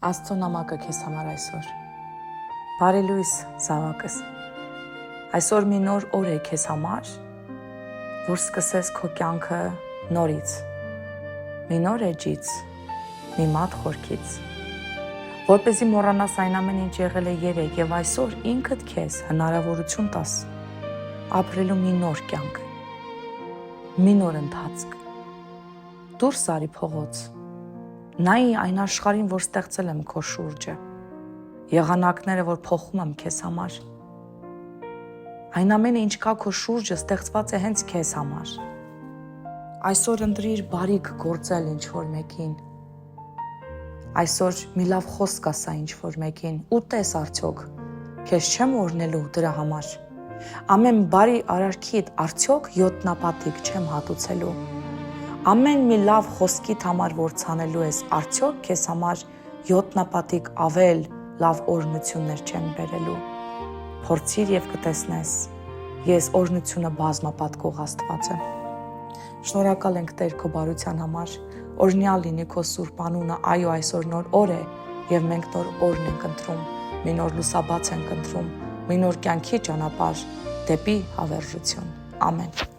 Աստծո նամակը քեզ համար այսօր։ Բարի լույս, զավակս։ Այսօր մի նոր օր է քեզ համար, որ սկսես քո կյանքը նորից, մի նոր էջից, մի մատ խորքից, որպեսզի մոռանաս այն ամեն ինչ եղել է երեկ եւ այսօր ինքդ քեզ հնարավորություն տաս ապրելու մի նոր կյանք, մի նոր ընթացք։ Դուրս արի փողոց, նայի այն աշխարհին, որ ստեղծել եմ քո շուրջը, եղանակները, որ փոխում եմ քեզ համար։ Այն ամենը, ինչ կա քո շուրջը, ստեղծված է հենց քեզ համար։ Այսօր ընտրիր բարիք գործել ինչ-որ մեկին։ Այսօր մի լավ խոսք ասա ինչ-որ մեկին ու տես արդյոք քեզ չեմ օրհնելու դրա համար։ Ամեն բարի արարքիդ արդյոք յոթնապատիկ չեմ հատուցելու։ Ամեն մի լավ խոսքիդ համար, որ ցանելու ես, արդյոք քեզ համար յոթնապատիկ ավել լավ օրհնություններ չեմ բերելու։ Փորձիր եւ կտեսնես, ես օրհնությունը բազմապատկող Աստված եմ։ Շնորհակալ ենք Տեր քո բարության համար, օրհնյալ լինի քո սուրբ անունը, այո, այսօր նոր օր է եւ մենք նոր օրն ենք ընտրում, մի նոր լուսաբաց ենք ընտրում, մի նոր կյանքի ճանապարհ դեպի հավերժություն։ Ամեն։